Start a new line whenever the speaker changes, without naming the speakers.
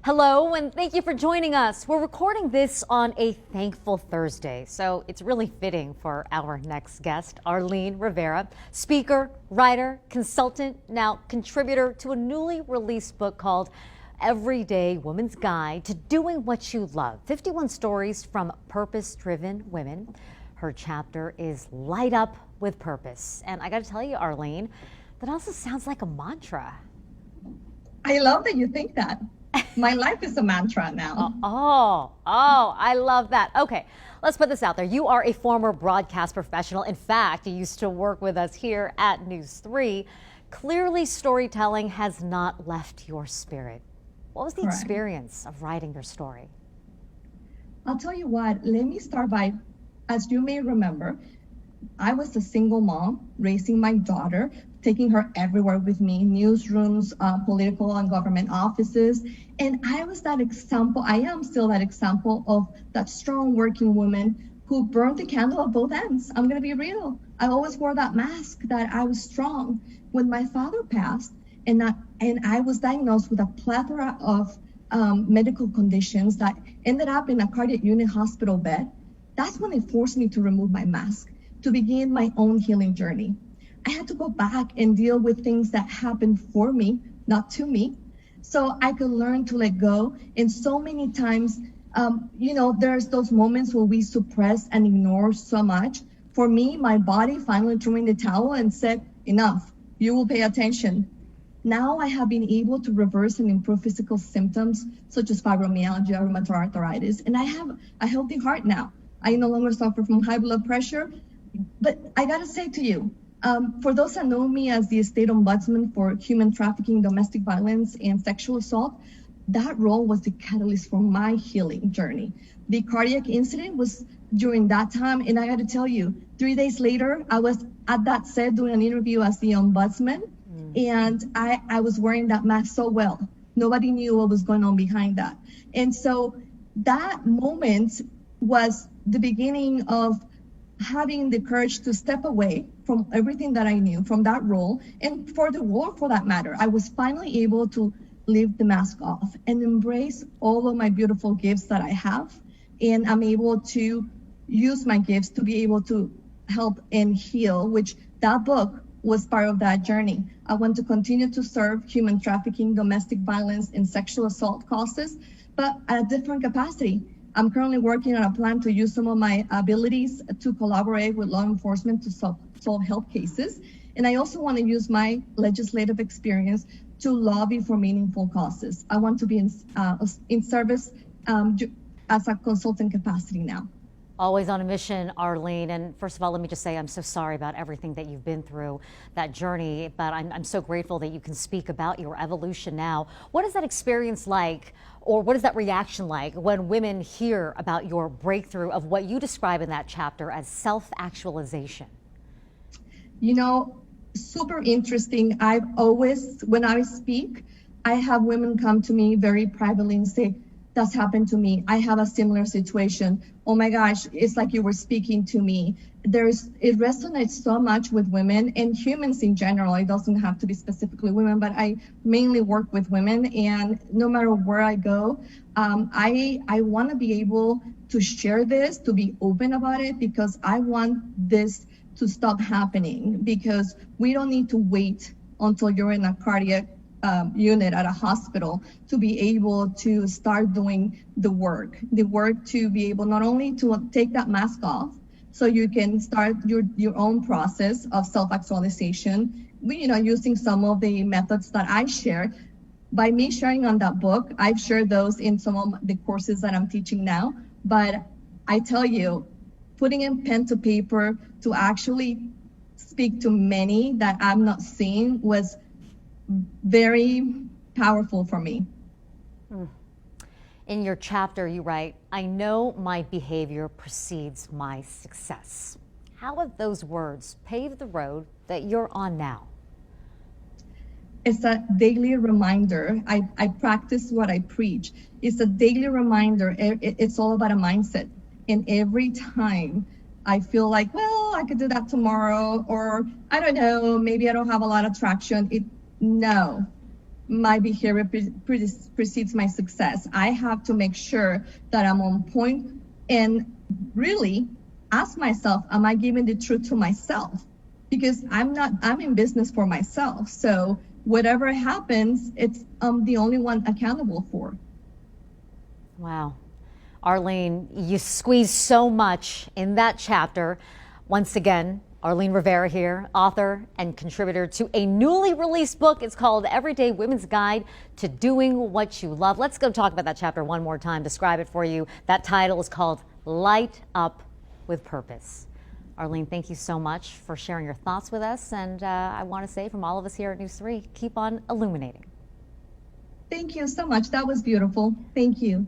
Hello, and thank you for joining us. We're recording this on a thankful Thursday, so it's really fitting for our next guest, Arlene Rivera, speaker, writer, consultant, now contributor to a newly released book called Everyday Woman's Guide to Doing What You Love, 51 stories from purpose-driven women. Her chapter is Light Up with Purpose. And I gotta tell you, Arlene, that also sounds like a mantra.
I love that you think that. My life is a mantra now.
I love that. Okay, let's put this out there. You are a former broadcast professional. In fact, you used to work with us here at News 3. Clearly, storytelling has not left your spirit. What was the experience of writing your story?
I'll tell you what, let me start by, as you may remember, I was a single mom raising my daughter, taking her everywhere with me, newsrooms, political and government offices. And I was that example, I am still that example of that strong working woman who burned the candle at both ends. I'm gonna be real. I always wore that mask that I was strong. When my father passed and I was diagnosed with a plethora of medical conditions that ended up in a cardiac unit hospital bed, that's when it forced me to remove my mask, to begin my own healing journey. I had to go back and deal with things that happened for me, not to me, so I could learn to let go. And so many times, there's those moments where we suppress and ignore so much. For me, my body finally threw in the towel and said, enough, you will pay attention. Now I have been able to reverse and improve physical symptoms such as fibromyalgia, rheumatoid arthritis, and I have a healthy heart now. I no longer suffer from high blood pressure. But I gotta say to you, for those that know me as the state ombudsman for human trafficking, domestic violence, and sexual assault, that role was the catalyst for my healing journey. The cardiac incident was during that time, and I gotta tell you, 3 days later, I was at that set doing an interview as the ombudsman, and I was wearing that mask so well. Nobody knew what was going on behind that. And so that moment was the beginning of having the courage to step away from everything that I knew, from that role, and for the work for that matter. I was finally able to leave the mask off and embrace all of my beautiful gifts that I have. And I'm able to use my gifts to be able to help and heal, which that book was part of that journey. I want to continue to serve human trafficking, domestic violence, and sexual assault causes, but at a different capacity. I'm currently working on a plan to use some of my abilities to collaborate with law enforcement to solve health cases. And I also want to use my legislative experience to lobby for meaningful causes. I want to be in service as a consultant capacity now.
Always on a mission, Arlene. And first of all, let me just say I'm so sorry about everything that you've been through, that journey, but I'm so grateful that you can speak about your evolution now. What is that experience like, or what is that reaction like when women hear about your breakthrough of what you describe in that chapter as self-actualization?
You know, super interesting. I've always, when I speak, I have women come to me very privately and say, that's happened to me. I have a similar situation. Oh my gosh, it's like you were speaking to me. It resonates so much with women and humans in general. It doesn't have to be specifically women, but I mainly work with women. And no matter where I go, I want to be able to share this, to be open about it, because I want this to stop happening, because we don't need to wait until you're in a cardiac unit at a hospital to be able to start doing the work to be able not only to take that mask off so you can start your own process of self-actualization, using some of the methods that I share. By me sharing on that book, I've shared those in some of the courses that I'm teaching now, but I tell you, putting in pen to paper to actually speak to many that I'm not seeing was very powerful for me.
In your chapter, you write, I know my behavior precedes my success. How have those words paved the road that you're on now?
It's a daily reminder. I practice what I preach. It's a daily reminder. It's all about a mindset. And every time I feel like, well, I could do that tomorrow, or I don't know, maybe I don't have a lot of traction. No, my behavior precedes my success. I have to make sure that I'm on point and really ask myself, am I giving the truth to myself? Because I'm in business for myself. So whatever happens, it's the only one accountable for.
Wow. Arlene, you squeezed so much in that chapter. Once again, Arlene Rivera here, author and contributor to a newly released book. It's called Everyday Women's Guide to Doing What You Love. Let's go talk about that chapter one more time, describe it for you. That title is called Light Up with Purpose. Arlene, thank you so much for sharing your thoughts with us. And I want to say from all of us here at News 3, keep on illuminating.
Thank you so much. That was beautiful. Thank you.